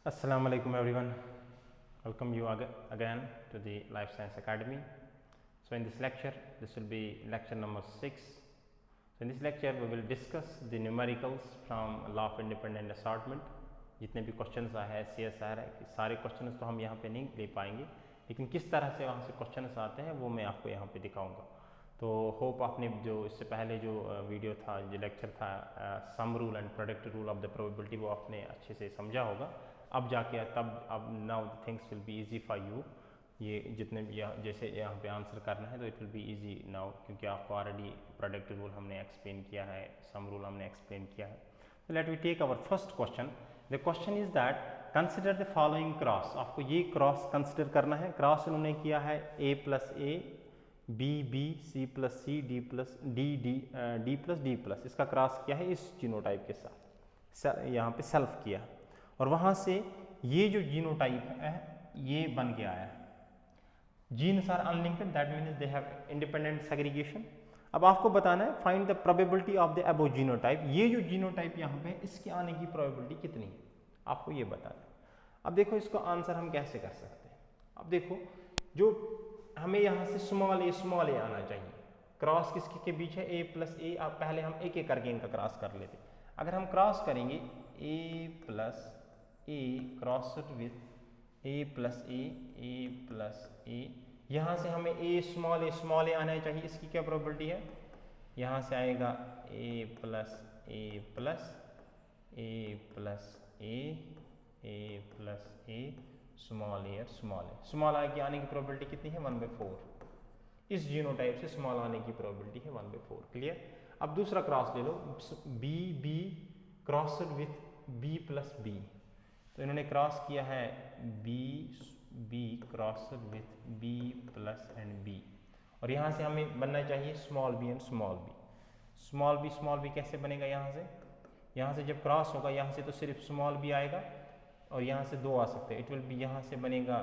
Assalamu alaikum everyone. Welcome you again to the Life Science Academy. So in this lecture, this will be lecture number 6. So in this lecture we will discuss the numericals from law of independent assortment. जितने भी questions आए हैं CS आ रहा है, सारे questions तो हम यहाँ पे नहीं ले पाएंगे, लेकिन किस तरह से वहाँ से क्वेश्चंस आते हैं वो मैं आपको यहाँ पे दिखाऊंगा. तो होप आपने जो इससे पहले जो वीडियो था, जो लेक्चर था sum rule and product rule of the probability, वो आपने अच्छे से समझा होगा. अब जाके अब now things will be easy for you. ये जितने भी जैसे यहाँ पे आंसर करना है तो it will be easy now, क्योंकि आपको ऑलरेडी प्रोडक्ट रूल हमने एक्सप्लेन किया है, सम रूल हमने एक्सप्लेन किया है. तो let we take our first question. The question is that consider the following cross. आपको ये क्रॉस कंसिडर करना है. क्रॉस उन्होंने किया है a plus A, B B, C plus C, D plus D D, D plus D plus. इसका cross किया है इस जीनोटाइप के साथ, यहाँ पे सेल्फ किया, और वहाँ से ये जो जीनोटाइप है ये बन के आया. Genes are unlinked, that means they have independent segregation. अब आपको बताना है find the probability of the अबो जीनोटाइप. ये जो जीनोटाइप यहाँ पे इसके आने की प्रोबेबिलिटी कितनी है, आपको ये बताना है. अब देखो इसको आंसर हम कैसे कर सकते हैं. अब देखो जो हमें यहाँ से स्मॉल ए आना चाहिए. क्रॉस किसके के बीच है, ए प्लस ए. अब पहले हम एक एक करके इनका क्रॉस कर लेते. अगर हम क्रॉस करेंगे A plus A crossed with A plus A plus A, यहाँ से हमें ए स्मॉल ए आना चाहिए. इसकी क्या प्रोबेबिलिटी है, यहाँ से आएगा ए plus A plus A plus A plus A small A small आ के आने की प्रोबेबिलिटी कितनी है, 1/4. इस जीनोटाइप से स्मॉल आने की प्रोबेबिलिटी है 1/4. क्लियर. अब दूसरा क्रॉस ले लो, B B crossed with B plus B. तो इन्होंने क्रॉस किया है B B crossed with B plus and B, और यहाँ से हमें बनना चाहिए small B and small B. Small B कैसे बनेगा, यहाँ से जब क्रॉस होगा यहाँ से तो सिर्फ स्मॉल बी आएगा, और यहाँ से दो आ सकते हैं. इट विल बी, यहाँ से बनेगा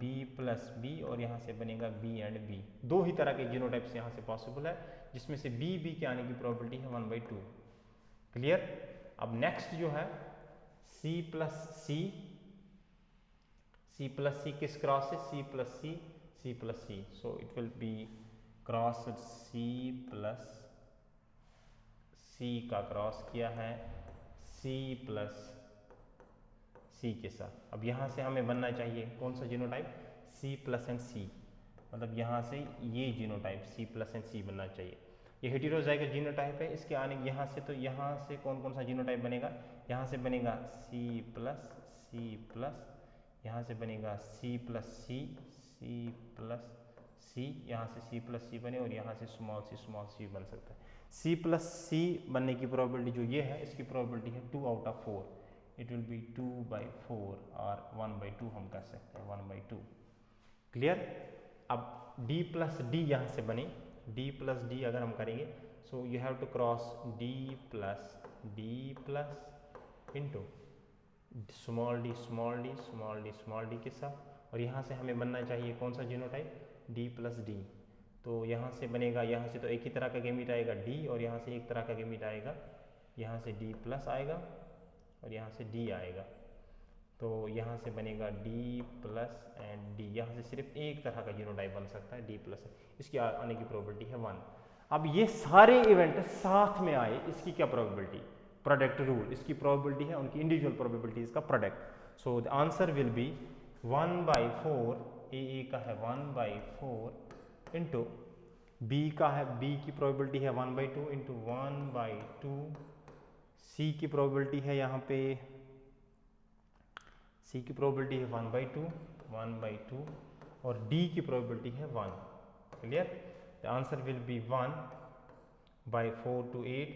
b प्लस बी, और यहाँ से बनेगा b एंड b. दो ही तरह के जीनोटाइप्स यहाँ से पॉसिबल है, जिसमें से b के आने की प्रोबेबिलिटी है 1/2. क्लियर. अब नेक्स्ट जो है c प्लस सी किस क्रॉस से, c plus C. So it will be cross c plus C का क्रॉस किया है c प्लस सी के साथ. अब यहाँ से हमें बनना चाहिए कौन सा जीनोटाइप, C प्लस एंड सी. मतलब यहाँ से ये जीनोटाइप C प्लस एंड सी बनना चाहिए. ये हेटेरोजाइगस जीनोटाइप है. इसके आने यहाँ से तो यहाँ से कौन सा जीनोटाइप बनेगा, यहाँ से बनेगा C प्लस, यहाँ से बनेगा C प्लस सी, यहाँ से C प्लस सी बने, और यहाँ से स्मॉल सी बन सकता है. C प्लस सी बनने की प्रोबेबिलिटी जो ये है, इसकी प्रोबेबिलिटी है 2/4. इट विल बी 2/4 और 1/2 हम कर सकते हैं 1/2. क्लियर. अब d प्लस डी यहाँ से बने, d प्लस डी अगर हम करेंगे, so you have to cross d plus into small D के साथ, और यहाँ से हमें बनना चाहिए कौन सा जीनोटाइप, d प्लस डी. तो यहाँ से बनेगा, यहाँ से तो एक ही तरह का गैमीट आएगा d, और यहाँ से एक तरह का गैमीट आएगा, यहाँ से d प्लस आएगा और यहाँ से D आएगा. तो यहाँ से बनेगा D प्लस एंड D. यहाँ से सिर्फ एक तरह का जीनोटाइप बन सकता है D प्लस. इसकी आने की प्रोबेबिलिटी है 1. अब ये सारे इवेंट साथ में आए, इसकी क्या प्रोबेबिलिटी, प्रोडक्ट रूल. इसकी प्रोबेबिलिटी है उनकी इंडिविजुअल प्रोबेबिलिटीज का product. So the answer will be 1/4. ए का है 1/4 इंटू B का है, B की प्रोबेबिलिटी है 1/2 इंटू 1/2. C की प्रोबेबिलिटी है यहाँ पे, C की प्रोबेबिलिटी है 1/2 और D की प्रोबेबिलिटी है 1. Clear. The answer will be 1/4 to 8,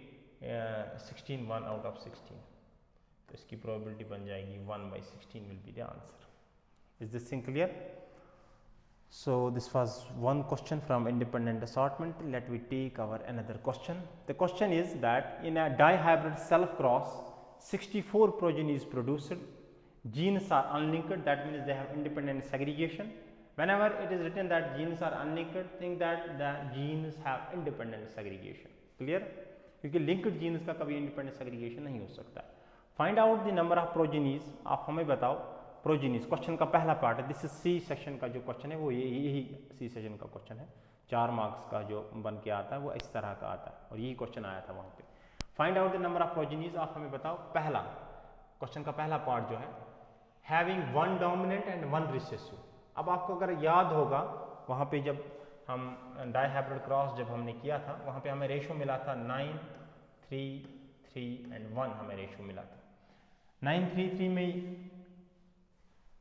16, 1 out of 16. तो इसकी प्रोबेबिलिटी बन जाएगी 1/16 will be the answer. Is this thing clear. So this was one question from independent assortment. Let me take our another question. The question is that in a dihybrid self cross 64 progeny is produced. Genes are unlinked, that means they have independent segregation. Whenever it is written that genes are unlinked, think that the genes have independent segregation. Clear. क्योंकि linked genes का कभी independent segregation नहीं हो सकता. Find out the number of progenies, आप हमें बताओ progenies. Question का पहला पार्ट है, दिस इज सी सेक्शन का जो क्वेश्चन है वो यही सी सेक्शन का क्वेश्चन है। 4 मार्क्स का जो बन के आता है वो इस तरह का आता है और यही क्वेश्चन आया था वहाँ पे। Find out the number of progenies, आप हमें बताओ पहला क्वेश्चन का पहला पार्ट जो है हैविंग 1 डोमिनेंट एंड 1 रिसेसिव। अब आपको अगर याद होगा वहाँ पे जब हम डायहाइब्रिड क्रॉस जब हमने किया था वहाँ पे हमें रेशो मिला था 9, 3, 3 एंड 1 हमें रेशो मिला था। 9, 3, 3 में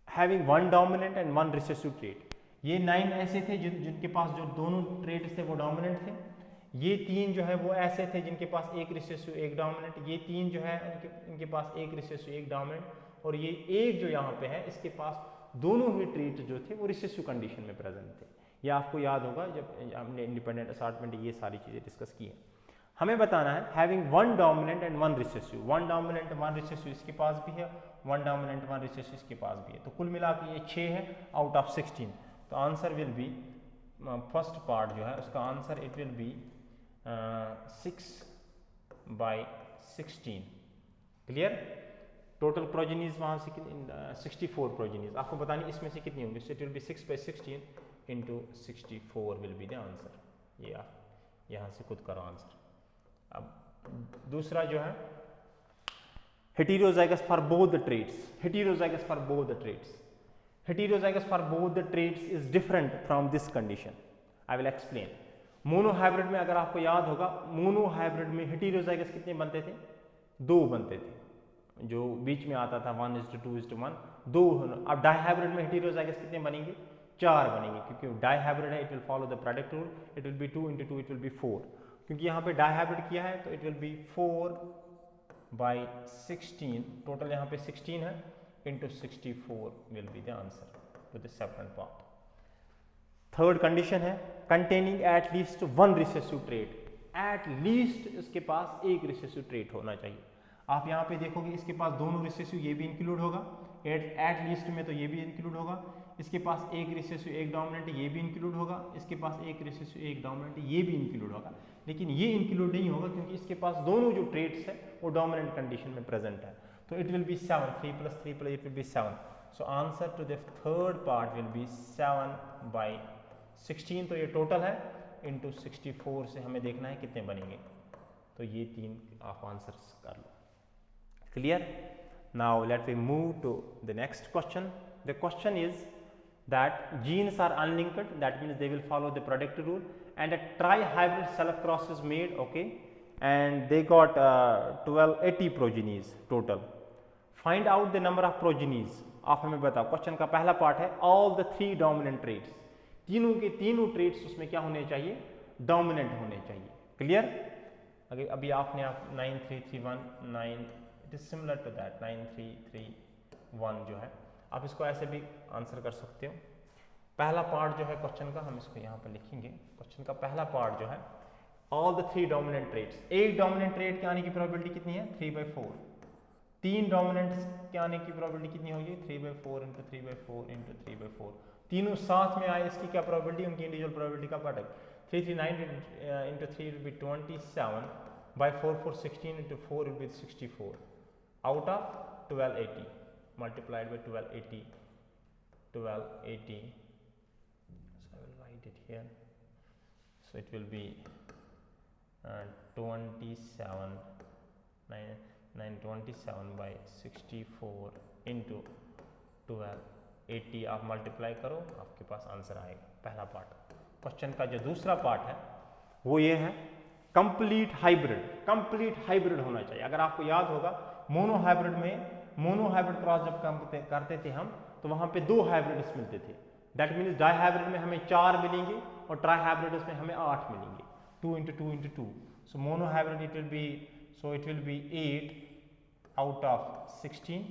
having 1 dominant and 1 recessive trait, ये 9 ऐसे थे जिनके पास जो दोनों ट्रेट्स थे वो डोमिनेंट थे। ये 3 जो है वो ऐसे थे जिनके पास एक रिसेसिव एक डोमिनेंट, ये 3 जो है इनके पास एक रिसेसिव एक डोमिनेंट, और ये एक जो यहाँ पे है इसके पास दोनों ही ट्रेट जो थे वो रिसेसिव कंडीशन में प्रेजेंट थे। ये आपको याद होगा जब हमने इंडिपेंडेंट असार्टमेंट ये सारी चीज़ें डिस्कस की हैं। हमें बताना है having 1 dominant and 1 recessive, 1 dominant 1 recessive इसके पास भी है, 1 डोमिनेंट 1 रिसेसिव इसके पास भी है, तो कुल मिला के ये 6 है आउट ऑफ 16। तो answer will be, first part जो है उसका answer it will B 6/16। Clear? Total progenies वहाँ से 64 प्रोजेनीज, आपको बतानी इसमें से कितनी होंगी, सो it will B 6/16 into 64 will be the answer. ये आप यहाँ से खुद करो आंसर। अब दूसरा जो है heterozygous for both the traits, heterozygous for both the traits, heterozygous for both the traits is different from this condition, I will explain. Monohybrid में अगर आपको याद होगा, मोनोहाइब्रिड में हेटेरोजाइगस कितने बनते थे, 2 बनते थे, जो बीच में आता था 1:2:1, 2। अब डायहाइब्रिड में हेटेरोजाइगस कितने बनेंगे, 4 बनेंगे, क्योंकि डायहाइब्रिड है, it will follow the product rule, it will B 2 × 2 it will B 4, क्योंकि यहाँ पे डायहाइब्रिड किया है तो इट विल बी 4/16, टोटल यहाँ पे 16 है, into 64 will be the answer to the second part. Third condition है containing at least 1 recessive trait, at least इसके पास एक रिसेसिव ट्रेट होना चाहिए। आप यहाँ पे देखोगे इसके पास दोनों रिसेसिव, ये भी इंक्लूड होगा, एट लीस्ट में तो ये भी इंक्लूड होगा, इसके पास एक रिसेसिव एक डोमिनेंट ये भी इंक्लूड होगा, इसके पास एक रिसेसिव एक डोमिनेंट ये भी इंक्लूड होगा, लेकिन ये इंक्लूड नहीं होगा क्योंकि इसके पास दोनों जो ट्रेट्स है वो डोमिनेंट कंडीशन में प्रेजेंट है। तो it will be 7, 3 + 3 it will be 7। So answer to the third part will be 7/16। तो ये टोटल है, इंटू 64 से हमें देखना है कितने बनेंगे, तो ये 3 आप आंसर्स कर लो। Clear? Now let we move to the next question. The question is that genes are unlinked, that means they will follow the product rule, and a tri-hybrid self cross is made, okay, and they got 1280 progenies total. Find out the number of progenies. आप हमें बताओ, question का पहला part है all the 3 dominant traits, तीनों के तीनों traits उसमें क्या होने चाहिए, डोमिनेंट होने चाहिए। क्लियर? अभी आपने 9-3-3-1 9, it is similar to that 9-3-3-1 जो है, आप इसको ऐसे भी आंसर कर सकते हो। पहला पार्ट जो है क्वेश्चन का हम इसको यहाँ पर लिखेंगे, क्वेश्चन का पहला पार्ट जो है ऑल द 3 डोमिनेंट ट्रेट्स, एक डोमिनेंट ट्रेट के आने की प्रोबेबिलिटी कितनी है, 3/4, 3 डोमिनेंट्स के आने की प्रोबेबिलिटी कितनी होगी, 3/4 × 3/4 × 3/4, तीनों साथ में आए इसकी क्या प्रोबेबिलिटी, उनकी इंडिविजुअल प्रोबेबिलिटी का product, 339 × 3 will be 27/4 4 16 × 4 will be 64 out of 1280 multiplied by 1280, so I will write it here, so it will be 27 927/64 into 1280, आप मल्टीप्लाई करो आपके पास आंसर आएगा। पहला पार्ट क्वेश्चन का जो दूसरा पार्ट है वो ये है कंप्लीट हाइब्रिड, कंप्लीट हाइब्रिड होना चाहिए। अगर आपको याद होगा मोनोहाइब्रिड में, मोनोहाइब्रिड क्रॉस जब करते थे हम तो वहां पे 2 हाइब्रिड्स मिलते थे, दैट मीन्स डायहाइब्रिड में हमें 4 मिलेंगे और ट्राइहाइब्रिड्स में हमें 8 मिलेंगे, 2 × 2 × 2। सो monohybrid it will B 8 out of 16,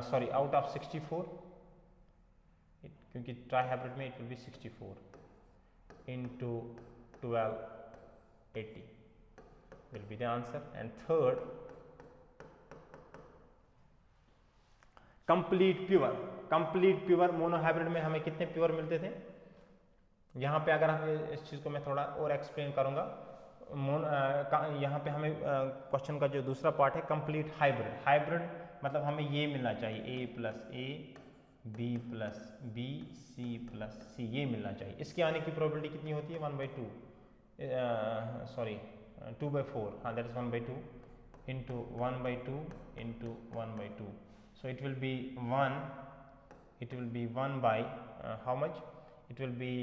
sorry out of 64, क्योंकि ट्राइहाइब्रिड में it will B 64 into 1280 will be the answer. And third, complete pure, complete pure monohybrid में हमें कितने प्योर मिलते थे, यहाँ पे अगर हम इस चीज को मैं थोड़ा और एक्सप्लेन करूंगा, यहाँ पे हमें क्वेश्चन का जो दूसरा पार्ट है कंप्लीट हाइब्रिड। हाइब्रिड मतलब हमें ये मिलना चाहिए a plus A, B plus B, C plus C, ये मिलना चाहिए। इसके आने की प्रोबेबिलिटी कितनी होती है? 1/2, सॉरी 2/4, हाँ that is 1/2 into 1/2 into 1/2, so it will be 1, it will be 1 by how much? It will be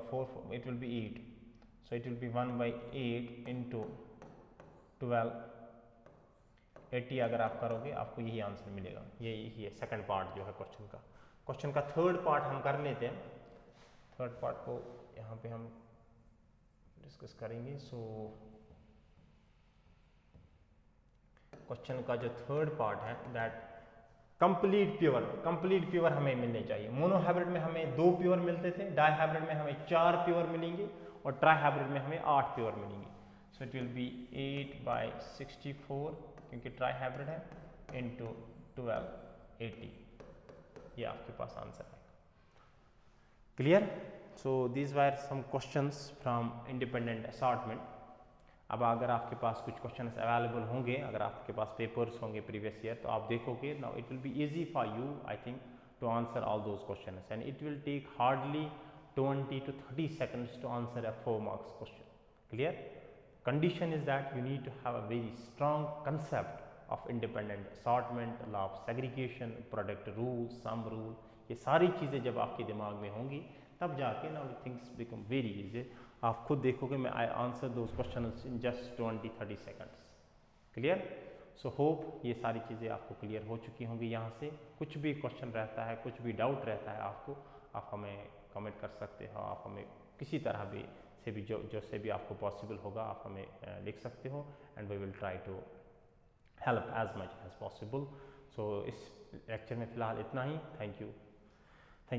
4, it will be 8, so it will be 1/8 into 12, 80 अगर आप करोगे आपको यही आंसर मिलेगा। यही है सेकंड पार्ट जो है क्वेश्चन का। क्वेश्चन का थर्ड पार्ट हम कर लेते हैं। थर्ड पार्ट को यहाँ पे हम डिस्कस करेंगे। सो क्वेश्चन का जो थर्ड पार्ट है दैट कंप्लीट प्योर हमें मिलने चाहिए। मोनो हाइब्रिड में हमें 2 प्योर मिलते थे, डाई हाइब्रिड में हमें 4 प्योर मिलेंगे और ट्राई हाइब्रिड में हमें 8 प्योर मिलेंगे। सो इट विल बी 8/64 क्योंकि ट्राई हाइब्रिड है इंटू 12, 80, ये आपके पास आंसर है। Clear? So these were some questions from independent assortment. अब अगर आपके पास कुछ क्वेश्चंस अवेलेबल होंगे, अगर आपके पास पेपर्स होंगे प्रीवियस ईयर, तो आप देखोगे now it will be easy for you I think to answer all those questions and it will take hardly 20 to 30 seconds to answer a 4 marks question. Clear? Condition is that you need to have a very strong concept of independent assortment, law of segregation, product rule, sum rule, ये सारी चीज़ें जब आपके दिमाग में होंगी तब जाके now things become very easy. आप खुद देखोगे मैं I answer those questions in just 20-30 seconds. Clear? So hope ये सारी चीज़ें आपको क्लियर हो चुकी होंगी। यहाँ से कुछ भी क्वेश्चन रहता है, कुछ भी डाउट रहता है आपको, आप हमें कमेंट कर सकते हो, आप हमें किसी तरह भी से भी जो से भी आपको पॉसिबल होगा आप हमें लिख सकते हो and we will try to help as much as possible. So इस लेक्चर में फ़िलहाल इतना ही। Thank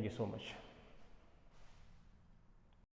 you so much.